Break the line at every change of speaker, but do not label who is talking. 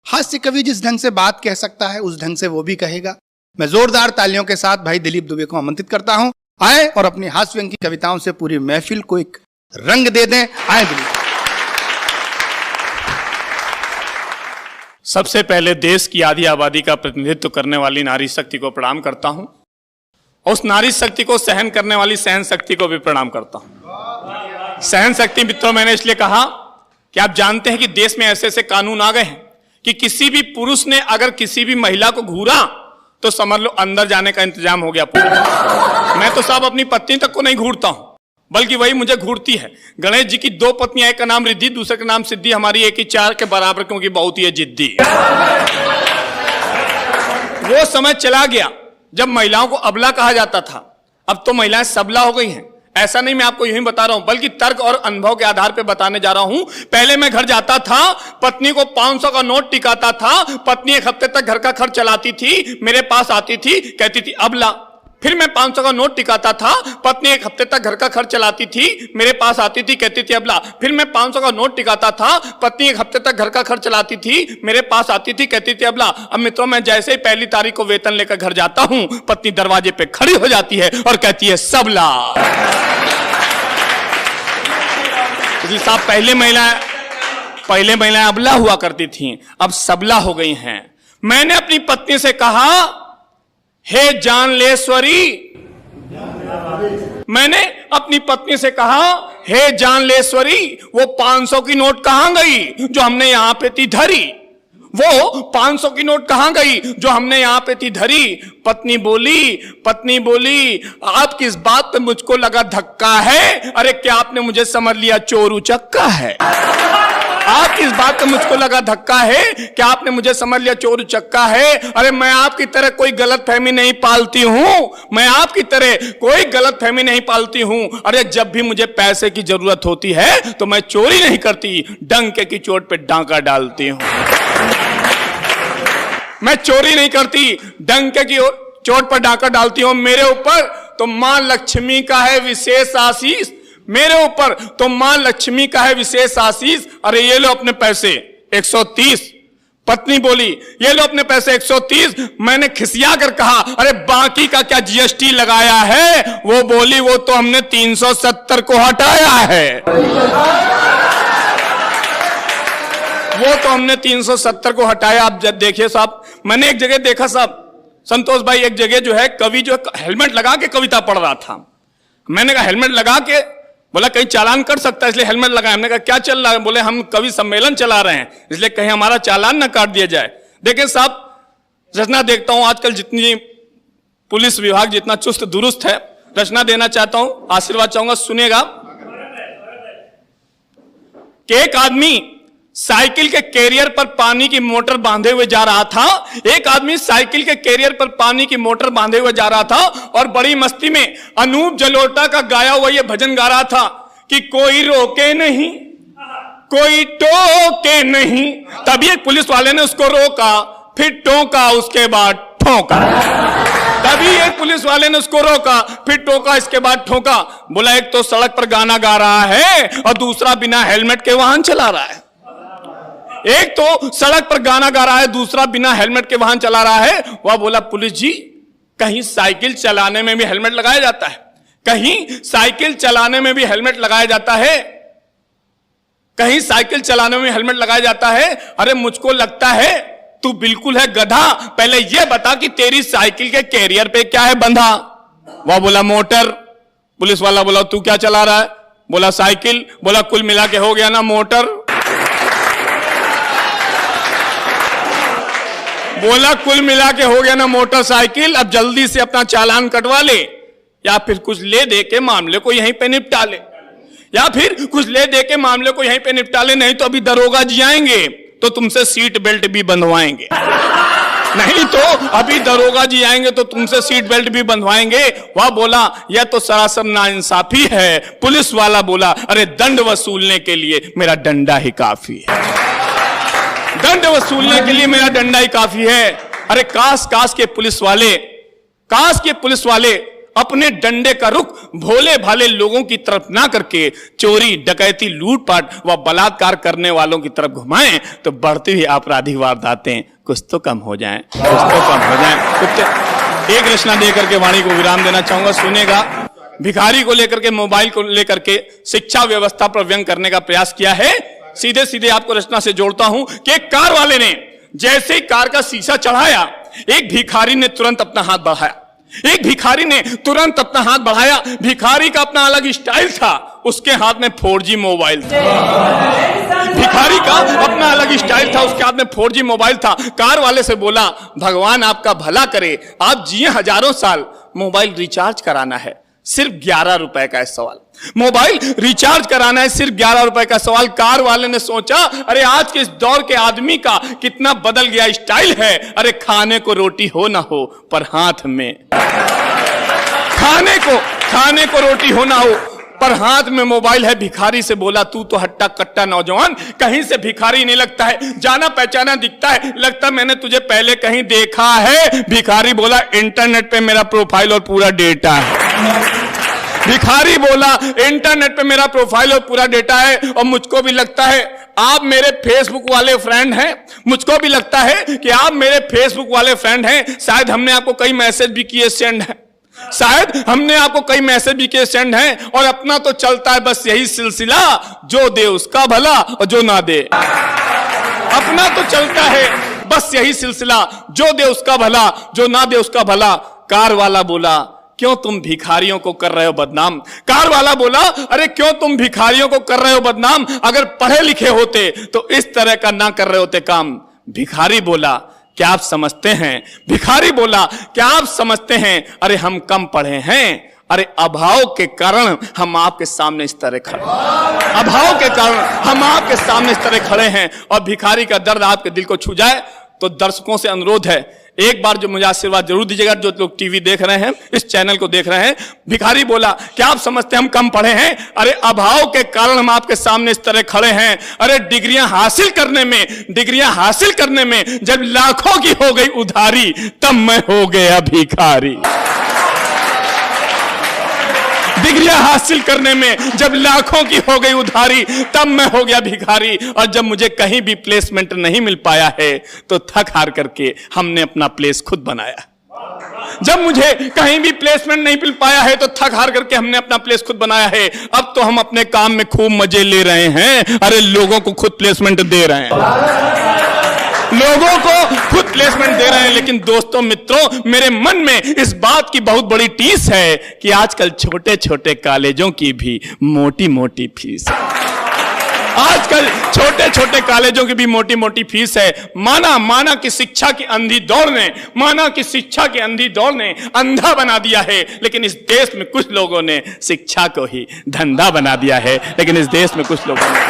हास्य कवि जिस ढंग से बात कह सकता है उस ढंग से वो भी कहेगा। मैं जोरदार तालियों के साथ भाई दिलीप दुबे को आमंत्रित करता हूं, आए और अपनी हास्य व्यंग की कविताओं से पूरी महफिल को एक रंग दे दें। आए दिलीप।
सबसे पहले देश की आधी आबादी का प्रतिनिधित्व करने वाली नारी शक्ति को प्रणाम करता हूं, उस नारी शक्ति को सहन करने वाली सहन शक्ति को भी प्रणाम करता हूं। सहन शक्ति मित्रों, मैंने इसलिए कहा कि आप जानते हैं कि देश में ऐसे ऐसे कानून आ गए हैं कि किसी भी पुरुष ने अगर किसी भी महिला को घूरा तो समझ लो अंदर जाने का इंतजाम हो गया पूरा। मैं तो साहब अपनी पत्नी तक को नहीं घूरता हूं, बल्कि वही मुझे घूरती है। गणेश जी की 2 पत्नियां, एक का नाम रिद्धि, दूसरे का नाम सिद्धि, हमारी एक ही 4 के बराबर, क्योंकि बहुत ही जिद्दी। वो समय चला गया जब महिलाओं को अबला कहा जाता था, अब तो महिलाएं सबला हो गई हैं। ऐसा नहीं मैं आपको यूं ही बता रहा हूं, बल्कि तर्क और अनुभव के आधार पर बताने जा रहा हूं। पहले मैं घर जाता था, पत्नी को 500 का नोट टिकाता था, पत्नी 1 हफ्ते तक घर का खर्च चलाती थी, मेरे पास आती थी, कहती थी अबला। फिर मैं 500 का नोट टिकाता था, पत्नी 1 हफ्ते तक घर का खर्च चलाती थी, मेरे पास आती थी, कहती थी अबला। फिर मैं 500 का नोट टिकाता था, पत्नी 1 हफ्ते तक घर का खर्च चलाती थी, मेरे पास आती थी, कहती थी अबला। अब मित्रों, मैं जैसे ही पहली तारीख को वेतन लेकर घर जाता हूं, पत्नी दरवाजे पे खड़ी हो जाती है और कहती है सबला। साहब, पहले महिलाएं अबला हुआ करती थीं, अब सबला हो गई हैं। मैंने अपनी पत्नी से कहा, हे जानलेश्वरी, मैंने अपनी पत्नी से कहा, हे जानलेश्वरी, वो 500 की नोट कहां गई जो हमने यहां पे थी धरी? वो 500 की नोट कहां गई जो हमने यहां पे थी धरी? पत्नी बोली, आप किस बात पे मुझको लगा धक्का है? अरे क्या आपने मुझे समझ लिया चोर उचक्का है? आप किस बात पे मुझको लगा धक्का है? क्या आपने मुझे समझ लिया चोर उचक्का है? अरे मैं आपकी तरह कोई गलतफहमी नहीं पालती हूं, मैं आपकी तरह कोई गलतफहमी नहीं पालती हूं। अरे जब भी मुझे पैसे की जरूरत होती है तो मैं चोरी नहीं करती, डंके की चोट पे डांका डालती हूं। मैं चोरी नहीं करती, डंके की चोट पर डांका डालती हूं। मेरे ऊपर तो मां लक्ष्मी का है विशेष आशीष, मेरे ऊपर तो मां लक्ष्मी का है विशेष आशीष। अरे ये लो अपने पैसे 130। पत्नी बोली, ये लो अपने पैसे 130। मैंने खिसिया कर कहा, अरे बाकी का क्या जीएसटी लगाया है? वो बोली, वो तो हमने 370 को हटाया है, वो तो हमने 370 को हटाया। आप जब देखिए साहब, मैंने एक जगह देखा साहब, संतोष भाई, एक जगह जो है कवि जो हेलमेट लगा के कविता पढ़ रहा था। मैंने कहा हेलमेट लगा के, बोला कहीं चालान कर सकता है इसलिए हेलमेट लगाया। हमने कहा क्या चल रहा है? बोले हम कवि सम्मेलन चला रहे हैं इसलिए कहीं हमारा चालान ना काट दिया जाए। देखिए साहब, रचना देखता हूं आजकल जितनी पुलिस विभाग जितना चुस्त दुरुस्त है, रचना देना चाहता हूं, आशीर्वाद चाहूंगा, सुनिएगा। कि एक आदमी साइकिल के कैरियर पर पानी की मोटर बांधे हुए जा रहा था। एक आदमी साइकिल के कैरियर पर पानी की मोटर बांधे हुए जा रहा था और बड़ी मस्ती में अनूप जलोटा का गाया हुआ यह भजन गा रहा था कि कोई रोके नहीं, कोई टोके नहीं। तभी एक पुलिस वाले ने उसको रोका, फिर टोका, उसके बाद ठोका। तभी एक पुलिस वाले ने उसको रोका, फिर टोका, इसके बाद ठोका। बोला एक तो सड़क पर गाना गा रहा है और दूसरा बिना हेलमेट के वाहन चला रहा है। एक तो सड़क पर गाना गा रहा है, दूसरा बिना हेलमेट के वाहन चला रहा है। वह बोला, पुलिस जी, कहीं साइकिल चलाने में भी हेलमेट लगाया जाता है? कहीं साइकिल चलाने में भी हेलमेट लगाया जाता है? कहीं साइकिल चलाने में हेलमेट लगाया जाता है? अरे मुझको लगता है तू बिल्कुल है गधा। पहले यह बता कि तेरी साइकिल के कैरियर पे क्या है बंधा? वह बोला मोटर। पुलिस वाला बोला तू क्या चला रहा है? बोला साइकिल। बोला कुल मिला के हो गया ना मोटर। बोला कुल मिला के हो गया ना मोटरसाइकिल। अब जल्दी से अपना चालान कटवा ले, या फिर कुछ ले दे के मामले को यहीं पे निपटा ले, या फिर कुछ ले दे के मामले को यहीं पे निपटा ले। नहीं तो अभी दरोगा जी आएंगे तो तुमसे सीट बेल्ट भी बंधवाएंगे। नहीं तो अभी दरोगा जी आएंगे तो तुमसे सीट बेल्ट भी बंधवाएंगे। वह बोला यह तो सरासर नाइंसाफी है। पुलिस वाला बोला, अरे दंड वसूलने के लिए मेरा डंडा ही काफी है, दंड वसूलने के लिए मेरा डंडा ही काफी है। अरे काश के पुलिस वाले अपने डंडे का रुख भोले भाले लोगों की तरफ ना करके चोरी, डकैती, लूटपाट व बलात्कार करने वालों की तरफ घुमाएं तो बढ़ती हुई आपराधिक वारदातें कुछ तो कम हो जाएं, कुछ तो कम हो जाएं। एक रचना देकर के वाणी को विराम देना चाहूंगा, सुनेगा। भिखारी को लेकर के, मोबाइल को लेकर के शिक्षा व्यवस्था पर व्यंग करने का प्रयास किया है। सीधे सीधे आपको रचना से जोड़ता हूं कि एक कार वाले ने जैसे ही कार का शीशा चढ़ाया, एक भिखारी ने तुरंत अपना हाथ बढ़ाया। एक भिखारी ने तुरंत अपना हाथ बढ़ाया। भिखारी का अपना अलग स्टाइल था, उसके हाथ में 4G मोबाइल था। भिखारी का अपना अलग स्टाइल था, उसके हाथ में 4G मोबाइल था। कार वाले से बोला, भगवान आपका भला करे, आप जिए हजारों साल, मोबाइल रिचार्ज कराना है, सिर्फ 11 रुपए का है सवाल। मोबाइल रिचार्ज कराना है, सिर्फ 11 रुपए का सवाल। कार वाले ने सोचा, अरे आज के इस दौर के आदमी का कितना बदल गया स्टाइल है। अरे खाने को रोटी हो ना हो पर हाथ में, खाने को रोटी हो ना हो पर हाथ में मोबाइल है। भिखारी से बोला, तू तो हट्टा कट्टा नौजवान, कहीं से भिखारी नहीं लगता है, जाना पहचाना दिखता है, लगता मैंने तुझे पहले कहीं देखा है। भिखारी बोला, इंटरनेट पे मेरा प्रोफाइल और पूरा डेटा है। भिखारी बोला, इंटरनेट पे मेरा प्रोफाइल और पूरा डेटा है, और मुझको भी लगता है आप मेरे फेसबुक वाले फ्रेंड हैं। मुझको भी लगता है कि आप मेरे फेसबुक वाले फ्रेंड हैं। शायद हमने आपको कई मैसेज भी किए सेंड है, शायद हमने आपको कई मैसेज भी किए सेंड हैं। और अपना तो चलता है बस यही सिलसिला, जो दे उसका भला और जो ना दे। अपना तो चलता है बस यही सिलसिला, जो दे उसका भला, जो ना दे उसका भला। कार वाला बोला, क्यों तुम भिखारियों को कर रहे हो बदनाम। कार वाला बोला, अरे क्यों तुम भिखारियों को कर रहे हो बदनाम, अगर पढ़े लिखे होते तो इस तरह का ना कर रहे होते काम। भिखारी बोला, क्या आप समझते हैं, भिखारी बोला, क्या आप समझते हैं, अरे हम कम पढ़े हैं, अरे अभाव के कारण हम आपके सामने इस तरह खड़े, अभाव के कारण हम आपके सामने इस तरह खड़े हैं। और भिखारी का दर्द आपके दिल को छू जाए तो दर्शकों से अनुरोध है, एक बार जो मुझे आशीर्वाद जरूर दीजिएगा, जो लोग टीवी देख रहे हैं, इस चैनल को देख रहे हैं। भिखारी बोला, क्या आप समझते हैं हम कम पढ़े हैं, अरे अभाव के कारण हम आपके सामने इस तरह खड़े हैं। अरे डिग्रियां हासिल करने में जब लाखों की हो गई उधारी, तब मैं हो गया भिखारी। डिग्रियां हासिल करने में जब लाखों की हो गई उधारी, तब मैं हो गया भिखारी। और जब मुझे कहीं भी प्लेसमेंट नहीं मिल पाया है तो थक हार करके हमने अपना प्लेस खुद बनाया। जब मुझे कहीं भी प्लेसमेंट नहीं मिल पाया है तो थक हार करके हमने अपना प्लेस खुद बनाया है। अब तो हम अपने काम में खूब मजे ले रहे हैं, अरे लोगों को खुद प्लेसमेंट दे रहे हैं, लोगों को खुद प्लेसमेंट दे रहे हैं। लेकिन दोस्तों, मित्रों, मेरे मन में इस बात की बहुत बड़ी टीस है कि आजकल छोटे छोटे कॉलेजों की भी मोटी मोटी फीस है। आजकल छोटे छोटे कॉलेजों की भी मोटी मोटी फीस है। माना कि शिक्षा की अंधी दौड़ ने अंधा बना दिया है, लेकिन इस देश में कुछ लोगों ने शिक्षा को ही धंधा बना दिया है। लेकिन इस देश में कुछ लोगों ने